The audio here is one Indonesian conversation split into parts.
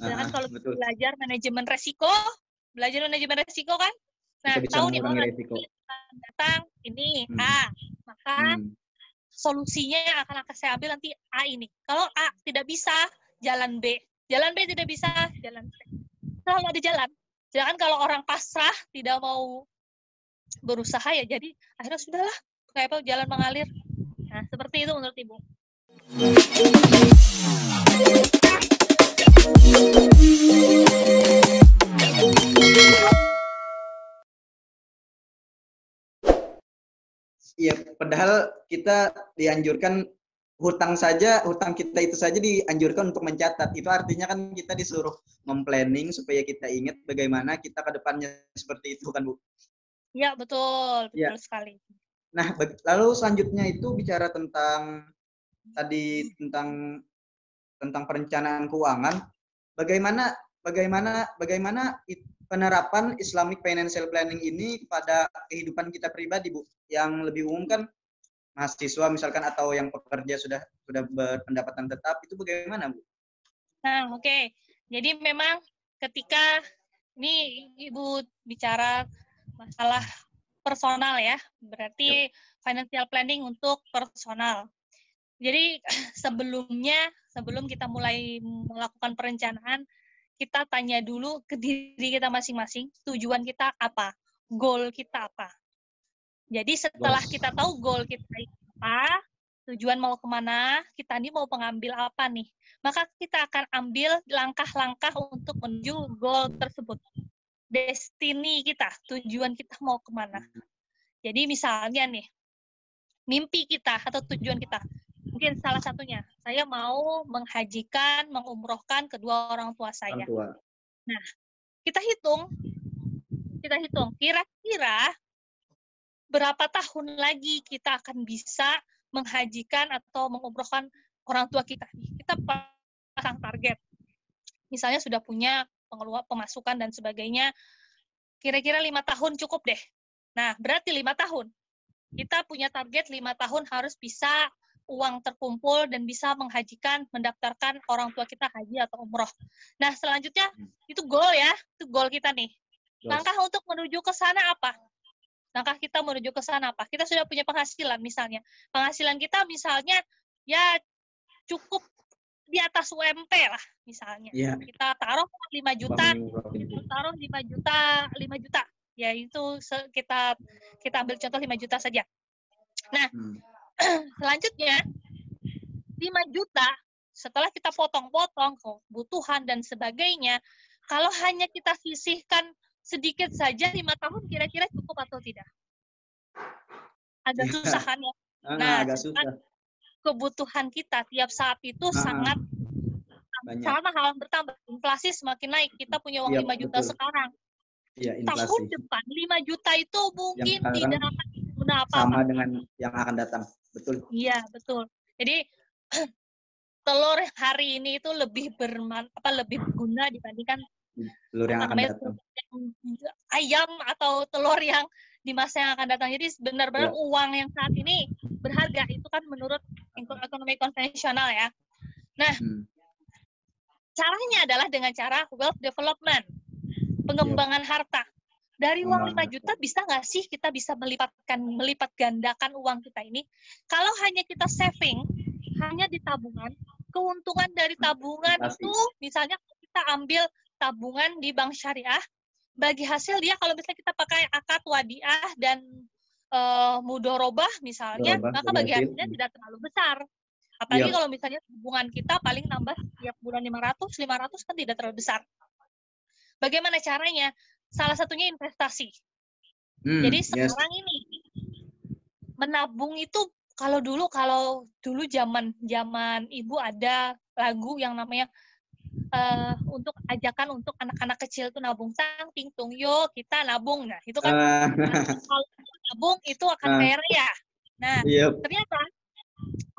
Sedangkan kalau betul. belajar manajemen resiko kan, nah Kita bisa tahu nih, mengurangi resiko. datang ini A, maka solusinya yang akan saya ambil nanti A ini. Kalau A tidak bisa, jalan B tidak bisa, jalan C. Selalu ada jalan. Jangan kalau orang pasrah tidak mau berusaha ya, jadi akhirnya sudahlah, kayak apa, jalan mengalir. Nah, seperti itu menurut Ibu. Iya, padahal kita dianjurkan hutang kita itu saja dianjurkan untuk mencatat. Itu artinya kan kita disuruh memplanning supaya kita ingat bagaimana kita ke depannya seperti itu kan, Bu? Ya, betul Ya. sekali. Nah, lalu selanjutnya itu bicara tentang tadi tentang perencanaan keuangan. Bagaimana penerapan Islamic Financial Planning ini pada kehidupan kita pribadi, Bu? Yang lebih umum kan mahasiswa misalkan atau yang pekerja sudah berpendapatan tetap, itu bagaimana, Bu? Nah, oke. Jadi memang ketika ini Ibu bicara masalah personal ya, berarti financial planning untuk personal. Jadi sebelum kita mulai melakukan perencanaan, kita tanya dulu ke diri kita masing-masing, tujuan kita apa, goal kita apa. Jadi setelah kita tahu goal kita apa, tujuan mau kemana, kita ini mau mengambil apa nih, maka kita akan ambil langkah-langkah untuk menuju goal tersebut. Destiny kita, tujuan kita mau kemana. Jadi misalnya nih, mimpi kita atau tujuan kita, mungkin salah satunya, saya mau mengumrohkan kedua orang tua saya. Nah, kita hitung, kira-kira berapa tahun lagi kita akan bisa menghajikan atau mengumrohkan orang tua kita. Kita pasang target. Misalnya sudah punya pemasukan dan sebagainya, kira-kira 5 tahun cukup deh. Nah, berarti 5 tahun. Kita punya target 5 tahun harus bisa uang terkumpul dan bisa menghajikan, mendaftarkan orang tua kita haji atau umroh. Nah, selanjutnya, itu goal ya, itu goal kita nih. Langkah untuk menuju ke sana apa? Langkah kita menuju ke sana apa? Kita sudah punya penghasilan misalnya. Penghasilan kita misalnya ya cukup di atas UMP lah misalnya. Yeah. Kita taruh 5 juta, kita taruh 5 juta. Ya itu kita ambil contoh 5 juta saja. Nah, selanjutnya 5 juta setelah kita potong-potong kebutuhan dan sebagainya, kalau hanya kita sisihkan sedikit saja 5 tahun kira-kira cukup atau tidak? Agak susah kan ya? Nah, agak susah. Kebutuhan kita tiap saat itu sangat hal bertambah. Inflasi semakin naik. Kita punya uang 5 juta sekarang. Ya, tahun depan 5 juta itu mungkin tidak akan guna apa-apa. Sama dengan yang akan datang. Betul. Iya, betul. Jadi telur hari ini itu lebih berguna dibandingkan telur yang akan datang. Ayam atau telur yang di masa yang akan datang. Jadi benar-benar uang yang saat ini berharga. Itu kan menurut ekonomi konvensional ya. Nah, caranya adalah dengan cara wealth development, pengembangan harta. Dari uang 5 juta bisa nggak sih kita bisa melipat gandakan uang kita ini? Kalau hanya kita saving, hanya di tabungan, keuntungan dari tabungan itu misalnya kita ambil tabungan di bank syariah, bagi hasil dia kalau misalnya kita pakai akad wadiah dan mudorobah misalnya, maka bagi hasilnya tidak terlalu besar. Apalagi kalau misalnya tabungan kita paling nambah tiap bulan 500 kan tidak terlalu besar. Bagaimana caranya? Salah satunya investasi. Jadi sekarang ini menabung itu kalau dulu zaman Ibu ada lagu yang namanya untuk ajakan untuk anak-anak kecil itu nabung tang tingtung yo kita nabung. Nah itu kan kalau nabung itu akan kaya raya. Nah ternyata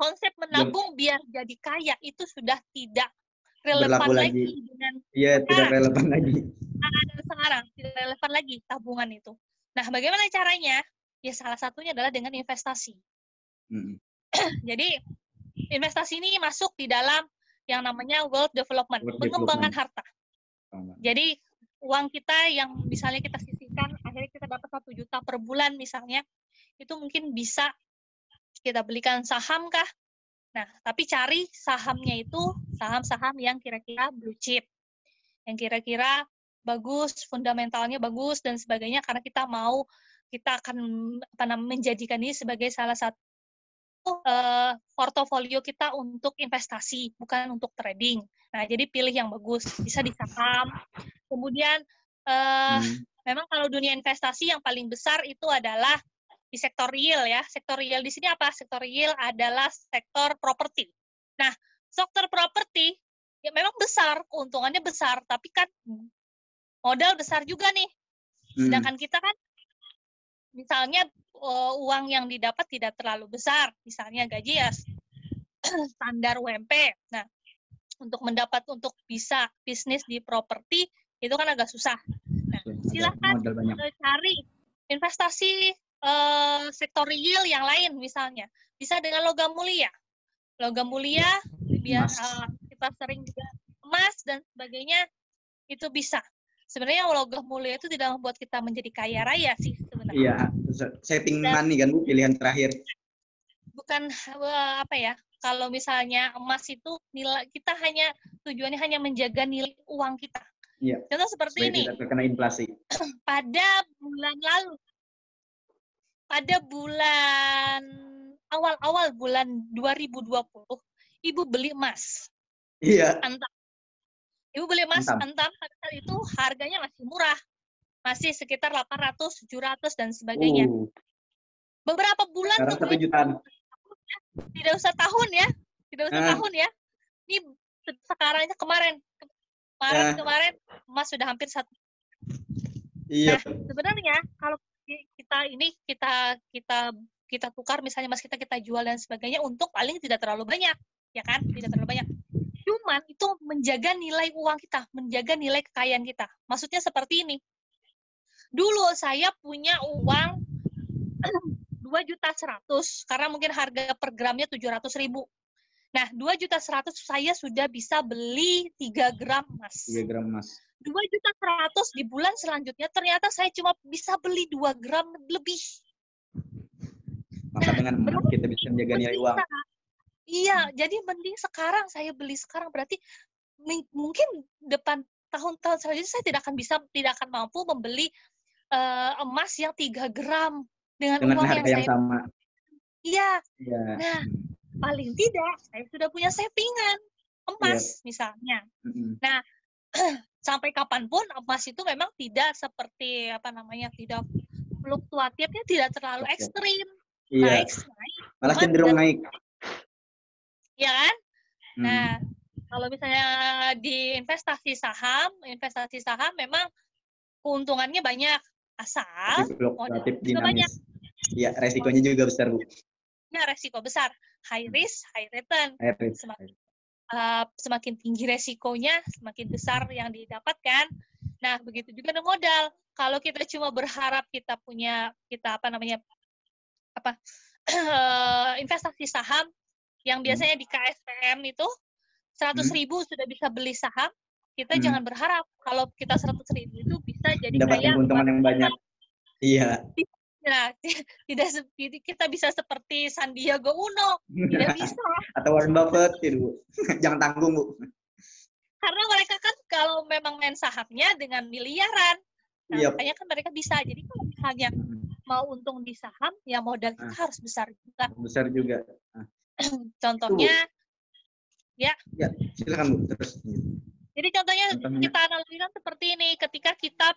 konsep menabung biar jadi kaya itu sudah tidak relevan lagi dengan tidak relevan lagi sekarang, tidak relevan lagi tabungan itu. Nah bagaimana caranya? Ya salah satunya adalah dengan investasi. Jadi investasi ini masuk di dalam yang namanya wealth development, pengembangan harta. Jadi uang kita yang misalnya kita sisihkan, akhirnya kita dapat 1 juta per bulan misalnya, itu mungkin bisa kita belikan saham kah? Nah, tapi cari sahamnya itu saham-saham yang kira-kira blue chip, yang kira-kira bagus, fundamentalnya bagus dan sebagainya, karena kita akan menjadikan ini sebagai salah satu portofolio kita untuk investasi, bukan untuk trading. Nah, jadi pilih yang bagus, bisa di saham. Kemudian memang kalau dunia investasi yang paling besar itu adalah di sektor real ya. Sektor real di sini apa? Sektor real adalah sektor properti. Nah, sektor properti ya memang besar, keuntungannya besar, tapi kan modal besar juga nih. Sedangkan kita kan misalnya uang yang didapat tidak terlalu besar, misalnya gaji ya standar UMP. Nah, untuk bisa bisnis di properti itu kan agak susah. Nah, silakan cari investasi sektor real yang lain misalnya. Bisa dengan logam mulia. Logam mulia biar kita sering juga emas dan sebagainya itu bisa. Sebenarnya logam mulia itu tidak membuat kita menjadi kaya raya sih sebenarnya. Iya, saving money kan Bu, pilihan terakhir. Bukan apa ya? Kalau misalnya emas itu nilai kita tujuannya hanya menjaga nilai uang kita. Iya. Contoh seperti ini. Tidak terkena inflasi. Pada bulan awal bulan 2020, Ibu beli emas. Iya. Ibu beli emas antam pada saat itu harganya masih murah. Masih sekitar 800, 700 dan sebagainya. Beberapa bulan sekarang 1 jutaan. Tidak usah tahun ya. Ini sekarangnya kemarin emas sudah hampir 1. Iya. Nah, sebenarnya kalau kita tukar misalnya emas kita jual dan sebagainya, untung paling tidak terlalu banyak, ya kan? Tidak terlalu banyak. Cuman itu menjaga nilai uang kita, menjaga nilai kekayaan kita. Maksudnya seperti ini. Dulu saya punya uang 2.100.000 karena mungkin harga per gramnya 700.000. Nah, 2.100.000 saya sudah bisa beli 3 gram emas. 3 gram emas. 2.100.000 di bulan selanjutnya ternyata saya cuma bisa beli 2 gram lebih. Maka dengan emas kita bisa menjaga nilai uang. Iya, jadi mending sekarang saya beli sekarang, berarti mungkin depan tahun-tahun selanjutnya saya tidak akan mampu membeli emas yang 3 gram dengan uang harga yang sama. Iya. Nah, paling tidak saya sudah punya savingan emas misalnya. Nah, sampai kapanpun emas itu memang tidak seperti tidak fluktuatifnya tidak terlalu ekstrim. Naik, malah cenderung naik. Ya kan? Nah, kalau misalnya di investasi saham memang keuntungannya banyak, asal fluktuatif dinamis. Iya, resikonya juga besar, Bu. Ya, resiko besar. High risk, high return. Semakin tinggi resikonya, semakin besar yang didapatkan. Nah, begitu juga dengan modal. Kalau kita cuma berharap investasi saham yang biasanya di KSPM itu 100.000 sudah bisa beli saham, kita jangan berharap kalau kita 100.000 itu bisa jadi kaya keuntungan yang banyak. Iya. Nah, kita bisa seperti Sandiaga Uno, tidak bisa. Atau Warren Buffett, Bu. Jangan tanggung, Bu. Karena mereka kan kalau memang main sahamnya dengan miliaran, makanya kan mereka bisa. Jadi kalau misalnya mau untung di saham, ya modal kita harus besar juga. Besar juga. Contohnya, ya silakan Bu. Terus. Jadi contohnya kita analogikan seperti ini, ketika kita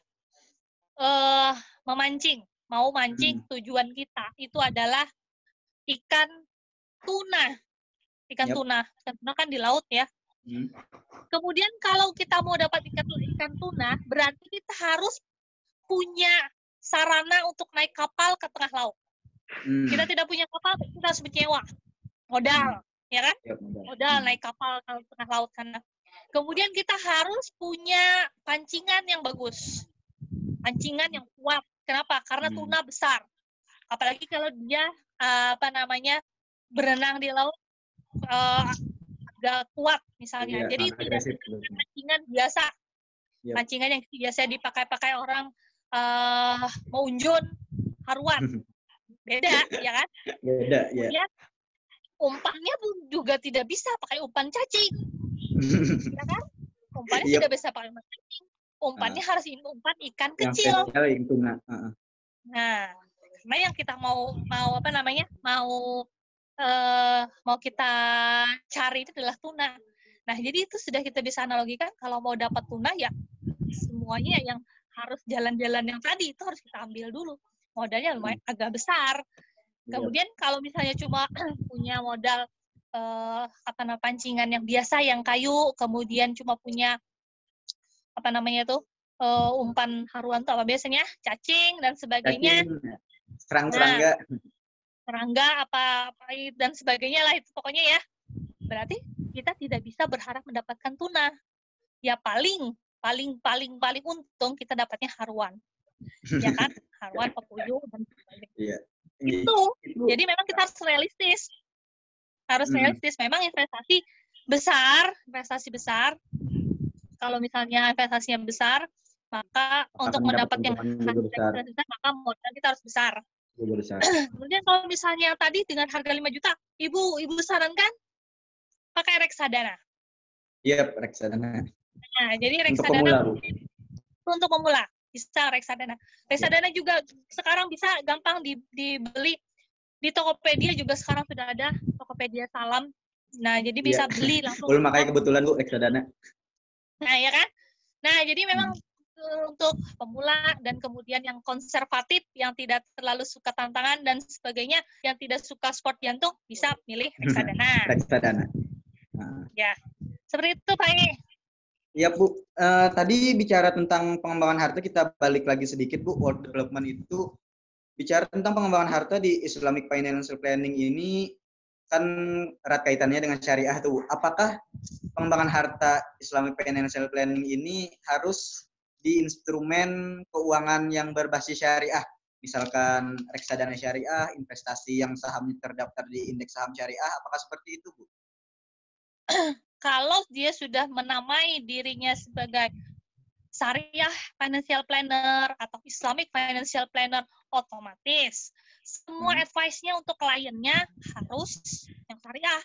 mau mancing, tujuan kita itu adalah ikan tuna. Ikan tuna kan di laut ya. Kemudian kalau kita mau dapat ikan tuna, berarti kita harus punya sarana untuk naik kapal ke tengah laut. Kita tidak punya kapal, kita harus menyewa modal, ya kan? Modal naik kapal ke tengah laut sana. Kemudian kita harus punya pancingan yang bagus, pancingan yang kuat. Kenapa? Karena tuna besar. Apalagi kalau dia berenang di laut agak kuat misalnya. Jadi tidak pancingan biasa. Pancingan yang biasa dipakai orang mau unjun, haruan. Beda, ya kan? Beda, ya. Kemudian umpannya pun juga tidak bisa pakai umpan cacing. Ya kan? Umpannya tidak bisa pakai umpan cacing. Umpannya harus umpan ikan kecil. Yang tuna. Nah, karena yang kita mau kita cari itu adalah tuna. Nah, jadi itu sudah kita bisa analogikan kalau mau dapat tuna ya semuanya yang harus jalan-jalan yang tadi itu harus kita ambil dulu. Modalnya lumayan agak besar. Kemudian kalau misalnya cuma punya modal pancingan yang biasa yang kayu, kemudian cuma punya umpan haruan tuh apa biasanya cacing dan sebagainya, serangga, apa dan sebagainya lah itu pokoknya ya. Berarti kita tidak bisa berharap mendapatkan tuna. Ya paling untung kita dapatnya haruan. Ya kan? Haruan, pepuyuh dan sebagainya. Itu. Jadi memang kita harus realistis. Memang investasi besar. Kalau misalnya investasinya besar, maka untuk mendapatkan hasil besar, maka modal kita harus besar. Kemudian kalau misalnya tadi dengan harga 5 juta, Ibu sarankan pakai reksadana. Iya, reksadana. Nah, jadi reksadana untuk pemula bisa reksadana. Reksadana juga sekarang bisa gampang dibeli di Tokopedia juga sekarang sudah ada Tokopedia Salam. Nah, jadi bisa beli langsung. Belum makanya kebetulan Bu reksadana. Nah, ya kan? Nah, jadi memang untuk pemula dan kemudian yang konservatif, yang tidak terlalu suka tantangan dan sebagainya, yang tidak suka sport jantung, bisa milih reksadana. Reksadana. Ya, seperti itu Pak E. Ya Bu, tadi bicara tentang pengembangan harta, kita balik lagi sedikit Bu, world development itu bicara tentang pengembangan harta di Islamic Financial Planning ini kan erat kaitannya dengan syariah tuh. Apakah pengembangan harta Islamic Financial Planning ini harus di instrumen keuangan yang berbasis syariah? Misalkan reksadana syariah, investasi yang sahamnya terdaftar di indeks saham syariah, apakah seperti itu Bu? Kalau dia sudah menamai dirinya sebagai Syariah Financial Planner atau Islamic Financial Planner, otomatis semua advice-nya untuk kliennya harus yang syariah.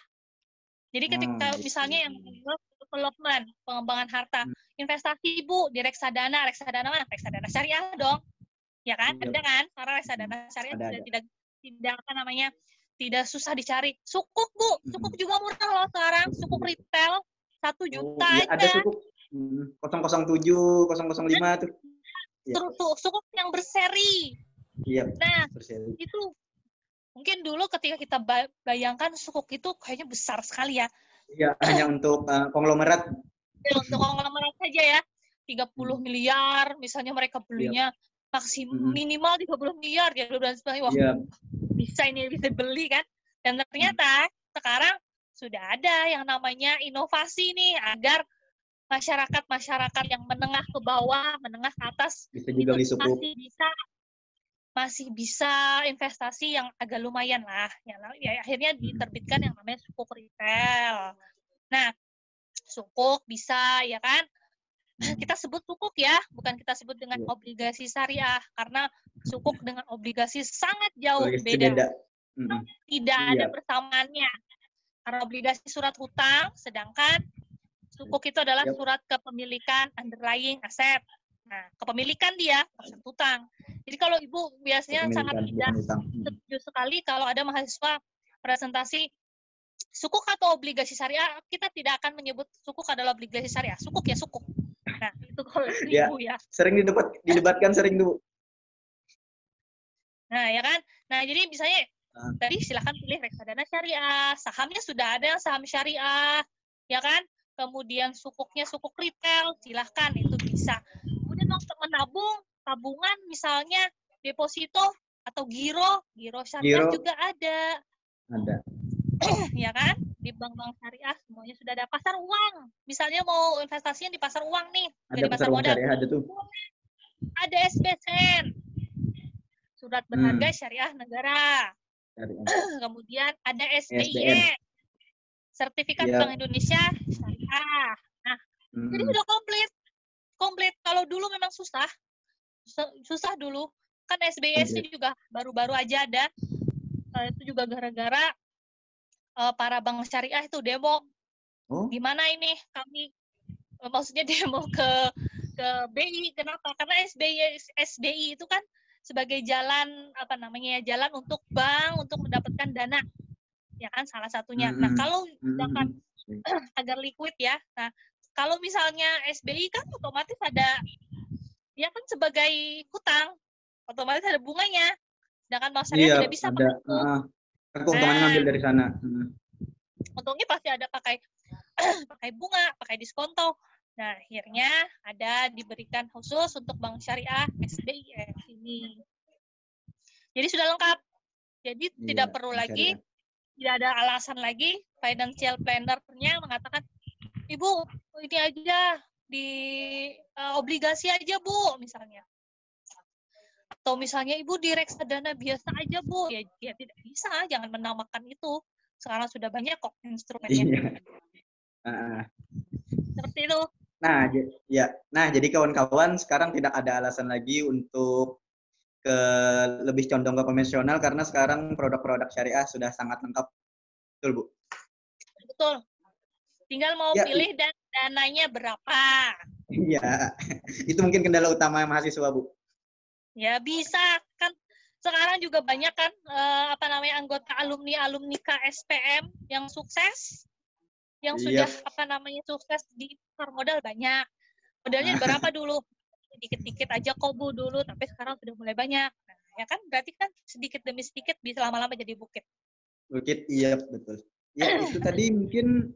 Jadi ketika misalnya yang development, pengembangan harta, investasi Bu di reksadana mana? Reksadana syariah dong. Ya kan? Ada kan? Karena reksadana syariah tidak susah dicari. Sukuk Bu, sukuk juga murah loh sekarang. Sukuk retail 1 juta aja. Ada sukuk 007, 005 tuh. Sukuk yang berseri. Iya. Nah, itu mungkin dulu ketika kita bayangkan sukuk itu kayaknya besar sekali ya. Iya, hanya untuk konglomerat. Ya, untuk konglomerat saja ya. 30 miliar, misalnya mereka belinya minimal 30 miliar ya dan sebagainya. Wah, bisa beli kan. Dan ternyata sekarang sudah ada yang namanya inovasi nih agar masyarakat yang menengah ke bawah, menengah ke atas bisa juga itu masih bisa investasi yang agak lumayan lah. Ya, akhirnya diterbitkan yang namanya sukuk retail. Nah, sukuk bisa ya kan? Kita sebut sukuk ya, bukan kita sebut dengan obligasi syariah karena sukuk dengan obligasi sangat jauh beda. Tidak ada persamaannya. Karena obligasi surat hutang, sedangkan sukuk itu adalah surat kepemilikan underlying aset. Nah, kepemilikan dia aset hutang. Jadi kalau Ibu biasanya sangat tidak setuju sekali kalau ada mahasiswa presentasi sukuk atau obligasi syariah, kita tidak akan menyebut sukuk adalah obligasi syariah. Sukuk ya sukuk. Nah, itu kalau Ibu ya. Sering didebatkan sering dulu. Nah, ya kan? Nah, jadi misalnya tadi silakan pilih reksadana syariah, sahamnya sudah ada yang saham syariah, ya kan? Kemudian sukuknya sukuk retail, silahkan itu bisa. Kemudian untuk menabung, tabungan misalnya deposito atau giro syariah juga ada. Ada. Ya kan? Di bank-bank syariah semuanya sudah ada. Pasar uang, misalnya mau investasinya di pasar uang nih, ada pasar uang syariah ada tuh. Ada SBSN, surat berharga syariah negara. Kemudian ada SBIE, sertifikat Bank Indonesia syariah. Nah, jadi sudah komplit. kalau dulu memang susah dulu. Kan SBS Oke. juga baru-baru aja ada. Itu juga gara-gara para bank syariah itu demo. Oh, Gimana ini kami maksudnya demo ke BI. Kenapa? Karena SBI itu kan sebagai jalan jalan untuk bank untuk mendapatkan dana, ya kan, salah satunya. Nah, kalau misalkan agar liquid ya. Nah, kalau misalnya SBI kan otomatis ada, dia kan sebagai hutang, otomatis ada bunganya. Sedangkan bank syariah iya tidak bisa ada. pakai itu. Kan keuntungannya Nah, ngambil dari sana. untungnya pasti ada pakai pakai bunga, pakai diskonto. Nah, akhirnya ada diberikan khusus untuk bank syariah SBIF ini. Jadi sudah lengkap. Jadi Iya, tidak perlu bank lagi, syariah. tidak ada alasan lagi financial planner-nya mengatakan, Ibu, ini aja di obligasi aja, Bu, misalnya. Atau misalnya, Ibu di reksadana biasa aja, Bu. Ya tidak bisa, jangan menamakan itu. Sekarang sudah banyak kok instrumennya. Iya. Seperti itu. Nah, jadi kawan-kawan sekarang tidak ada alasan lagi untuk lebih condong ke konvensional karena sekarang produk-produk syariah sudah sangat lengkap. Betul, Bu? Betul. Tinggal mau Ya, pilih dan dananya berapa. iya. Itu mungkin kendala utama mahasiswa, Bu. Ya bisa kan, sekarang juga banyak kan anggota alumni KSPM yang sukses, yang sudah sukses di pasar modal banyak. Modalnya berapa dulu? Dikit-dikit aja kok, Bu, dulu, tapi sekarang sudah mulai banyak. Nah, ya kan berarti kan sedikit demi sedikit bisa lama-lama jadi bukit. Bukit, iya betul. Ya, itu tadi mungkin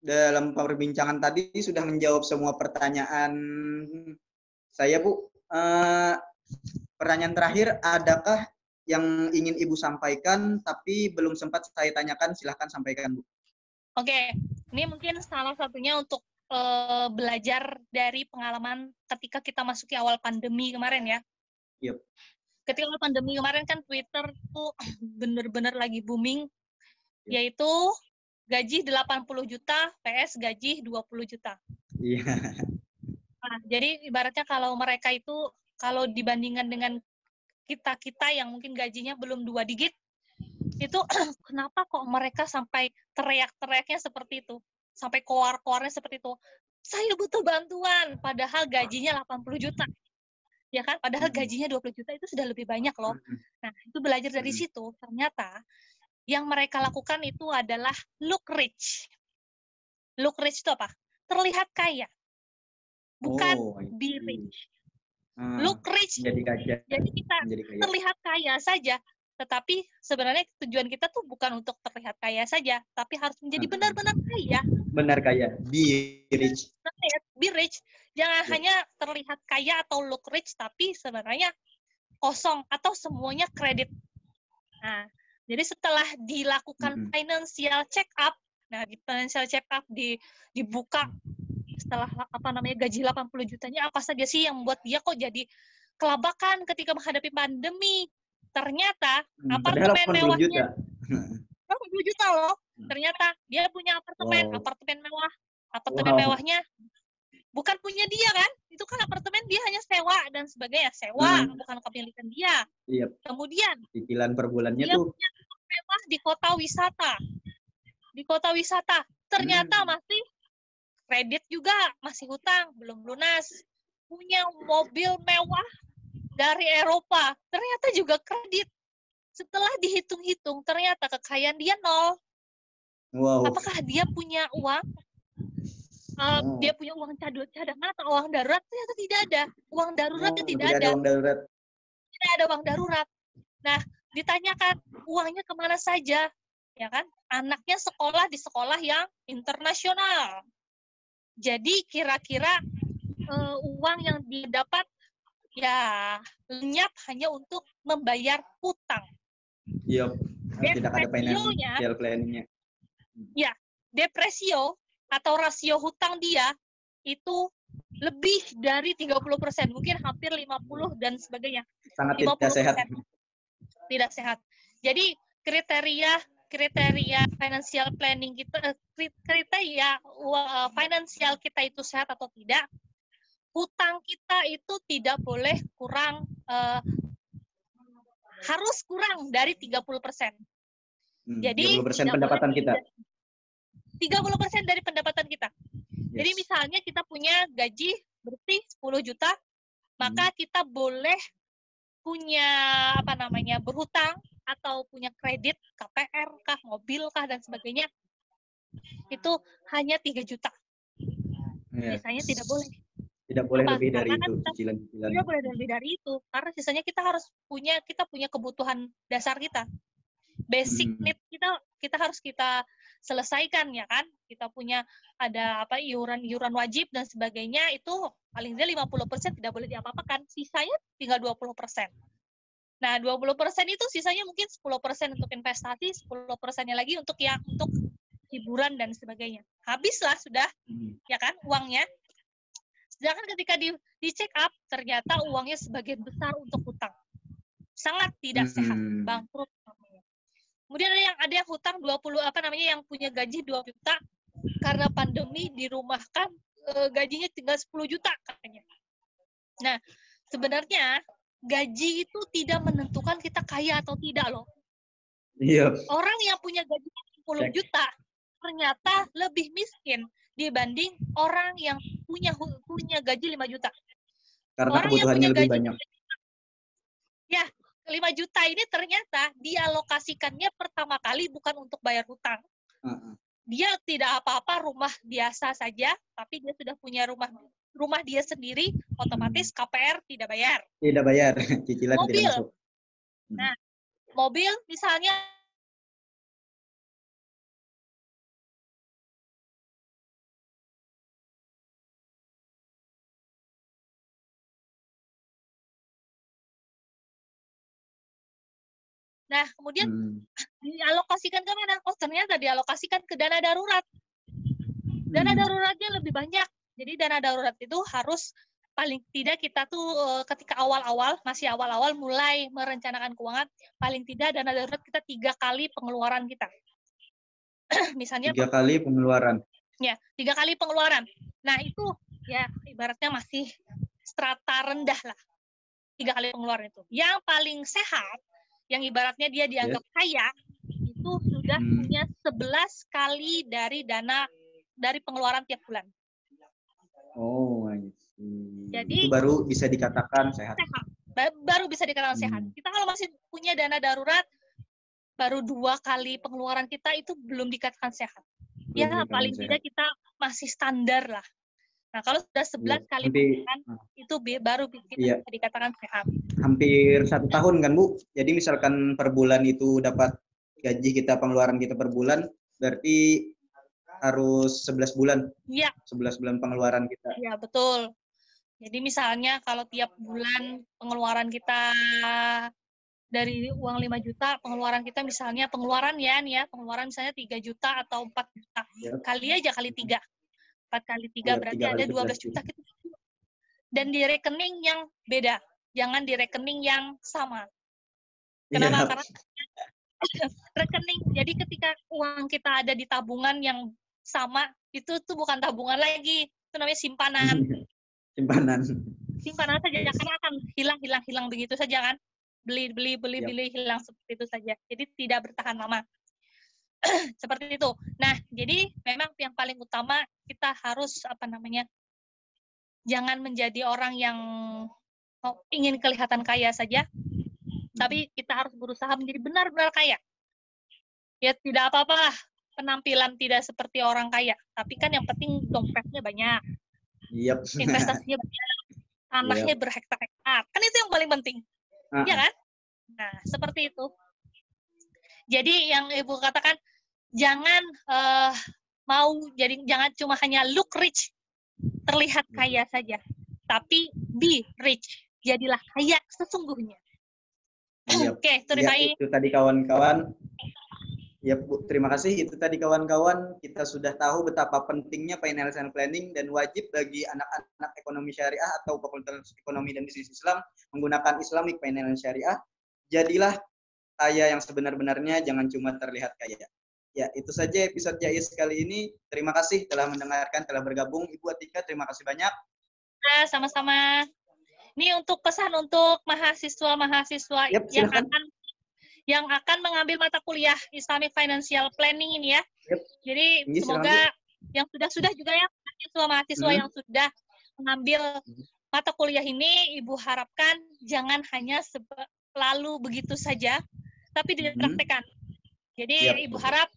dalam perbincangan tadi sudah menjawab semua pertanyaan saya, Bu. Pertanyaan terakhir, adakah yang ingin Ibu sampaikan tapi belum sempat saya tanyakan? Silahkan sampaikan, Bu. Oke, ini mungkin salah satunya untuk belajar dari pengalaman ketika kita masuki awal pandemi kemarin ya. Yep. Ketika awal pandemi kemarin kan Twitter tuh bener-bener lagi booming, yaitu gaji 80 juta PS gaji 20 juta. Iya. Nah, jadi ibaratnya kalau mereka itu, kalau dibandingkan dengan kita-kita yang mungkin gajinya belum 2 digit, itu kenapa kok mereka sampai teriak-teriaknya seperti itu? Sampai koar-koarnya seperti itu. Saya butuh bantuan, padahal gajinya 80 juta. Ya kan? Padahal gajinya 20 juta itu sudah lebih banyak loh. Nah, itu belajar dari situ. Ternyata yang mereka lakukan itu adalah look rich. Look rich itu apa? Terlihat kaya. Bukan be rich. Look rich. Jadi kita terlihat kaya saja, tetapi sebenarnya tujuan kita tuh bukan untuk terlihat kaya saja, tapi harus menjadi benar-benar kaya. Benar kaya. Be rich. Be rich. Jangan hanya terlihat kaya atau look rich, tapi sebenarnya kosong atau semuanya kredit. Nah, jadi setelah dilakukan financial check up, nah di financial check up dibuka setelah gaji 80 jutanya apa saja sih yang membuat dia kok jadi kelabakan ketika menghadapi pandemi. Ternyata apartemen mewahnya 80 juta loh. Ternyata dia punya apartemen mewah. Apartemen mewahnya bukan punya dia kan? Itu kan apartemen dia hanya sewa dan sebagainya. Sewa, bukan kepemilikan dia. Kemudian cicilan per bulannya dia tuh punya rumah mewah di kota wisata. Di kota wisata. Ternyata masih kredit juga, masih hutang, belum lunas. Punya mobil mewah dari Eropa, ternyata juga kredit. Setelah dihitung-hitung, ternyata kekayaan dia 0. Wow. Apakah dia punya uang? Dia punya uang cadangan atau uang darurat? Ternyata tidak ada. Uang daruratnya tidak ada. Uang darurat. Tidak ada uang darurat. Nah, ditanyakan uangnya kemana saja, ya kan? Anaknya sekolah di sekolah yang internasional. Jadi kira-kira uang yang didapat ya lenyap hanya untuk membayar hutang. Iya. Tidak ada financial planning-nya. Ya, depresio atau rasio hutang dia itu lebih dari 30%, mungkin hampir 50 dan sebagainya. Sangat 50%. tidak sehat. Tidak sehat. Jadi kriteria financial planning kita, kriteria finansial kita itu sehat atau tidak, hutang kita itu tidak boleh kurang, harus kurang dari 30%. Jadi 30% pendapatan kita. 30% dari pendapatan kita. Yes. Jadi misalnya kita punya gaji bersih 10 juta, maka kita boleh punya berhutang atau punya kredit KPR kah, mobil kah dan sebagainya. Itu hanya 3 juta. Yes. Sisanya tidak boleh. Tidak boleh Kenapa? lebih dari Karena itu, kan cicilan-cicilan. tidak boleh lebih dari itu. Karena sisanya kita punya kebutuhan dasar kita. Basic need kita harus kita selesaikan, ya kan? Kita punya ada iuran wajib dan sebagainya, itu paling tidak 50% tidak boleh diapa-apakan. Sisanya tinggal 20%. Nah, 20% itu sisanya mungkin 10% untuk investasi, 10%-nya lagi untuk hiburan dan sebagainya. Habislah sudah, ya kan, uangnya. Sedangkan ketika di check up, ternyata uangnya sebagian besar untuk hutang. Sangat tidak sehat, bangkrut. Kemudian ada yang hutang 20, yang punya gaji 2 juta, karena pandemi dirumahkan, gajinya tinggal 10 juta katanya. Nah, sebenarnya gaji itu tidak menentukan kita kaya atau tidak loh. Iya. Orang yang punya gaji 10 juta ternyata lebih miskin dibanding orang yang punya gaji 5 juta. Karena orang kebutuhannya yang punya lebih gaji banyak. Ya, 5 juta ini ternyata dialokasikannya pertama kali bukan untuk bayar hutang. Dia tidak apa-apa, rumah biasa saja, tapi dia sudah punya rumah dia sendiri, otomatis KPR tidak bayar. Tidak bayar, cicilan Mobil. tidak masuk. Nah, mobil misalnya Nah, kemudian dialokasikan ke mana? Oh, ternyata dialokasikan ke dana darurat. Dana daruratnya lebih banyak. Jadi dana darurat itu harus paling tidak kita tuh ketika masih awal-awal mulai merencanakan keuangan, paling tidak dana darurat kita 3 kali pengeluaran kita. Misalnya 3 kali pengeluaran. Ya, 3 kali pengeluaran. Nah, itu ya ibaratnya masih strata rendah lah. 3 kali pengeluaran itu. Yang paling sehat, yang ibaratnya dia dianggap kaya, itu sudah punya 11 kali dari pengeluaran tiap bulan. Oh, I see. Jadi, itu baru bisa dikatakan sehat. Baru bisa dikatakan sehat. Kita kalau masih punya dana darurat, baru 2 kali pengeluaran kita, itu belum dikatakan sehat. Ya, paling tidak kita masih standar lah. Nah, kalau sudah 11 kali pengeluaran, itu baru kita bisa dikatakan sehat. Hampir 1 tahun kan, Bu? Jadi misalkan per bulan itu dapat gaji kita, pengeluaran kita per bulan, berarti harus 11 bulan. Iya. 11 bulan pengeluaran kita. Iya, betul. Jadi misalnya kalau tiap bulan pengeluaran kita dari uang 5 juta, pengeluaran kita misalnya pengeluaran misalnya 3 juta atau 4 juta. Kali 3. 4 kali 3 berarti ada 12 juta gitu. Dan di rekening yang beda. Jangan di rekening yang sama. Kenapa? Karena rekening, jadi ketika uang kita ada di tabungan yang sama, itu tuh bukan tabungan lagi. Itu namanya simpanan. Simpanan saja, karena akan hilang begitu saja kan. Beli, hilang seperti itu saja. Jadi tidak bertahan lama. Seperti itu. Nah, jadi memang yang paling utama kita harus jangan menjadi orang yang ingin kelihatan kaya saja, tapi kita harus berusaha menjadi benar-benar kaya. Ya tidak apa-apa lah penampilan tidak seperti orang kaya, tapi kan yang penting dompetnya banyak. Investasinya banyak. Tanahnya berhektar-hektar. Kan itu yang paling penting. Iya kan? Nah, seperti itu. Jadi yang Ibu katakan, jangan jangan cuma hanya look rich, terlihat kaya saja, tapi be rich, jadilah kaya sesungguhnya. Oke, itu tadi kawan-kawan. Ya, Bu, terima kasih. Itu tadi kawan-kawan, kita sudah tahu betapa pentingnya financial planning dan wajib bagi anak-anak ekonomi syariah atau Fakultas Ekonomi dan Bisnis Islam menggunakan Islamic Finance Syariah. Jadilah kaya yang sebenar-benarnya, jangan cuma terlihat kaya. Ya, itu saja episode Jais kali ini. Terima kasih telah mendengarkan, telah bergabung. Ibu Atika, terima kasih banyak. Sama-sama. Ini untuk pesan untuk mahasiswa-mahasiswa yang akan mengambil mata kuliah Islamic Financial Planning ini ya. Jadi semoga yang sudah juga ya mahasiswa-mahasiswa yang sudah mengambil mata kuliah ini, Ibu harapkan jangan hanya lalu begitu saja, tapi dipraktekkan. Jadi Ibu harap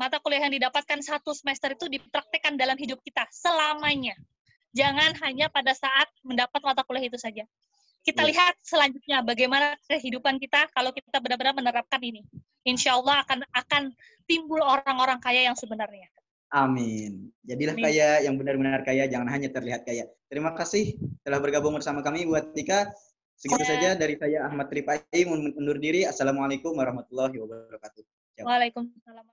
mata kuliah yang didapatkan 1 semester itu dipraktekkan dalam hidup kita selamanya. Jangan hanya pada saat mendapat mata kuliah itu saja. Kita lihat selanjutnya bagaimana kehidupan kita kalau kita benar-benar menerapkan ini. Insya Allah akan timbul orang-orang kaya yang sebenarnya. Amin. Jadilah kaya yang benar-benar kaya, jangan hanya terlihat kaya. Terima kasih telah bergabung bersama kami, Bu Atika. Segitu saja dari saya, Ahmad Ripai, undur diri. Assalamualaikum warahmatullahi wabarakatuh. Waalaikumsalam.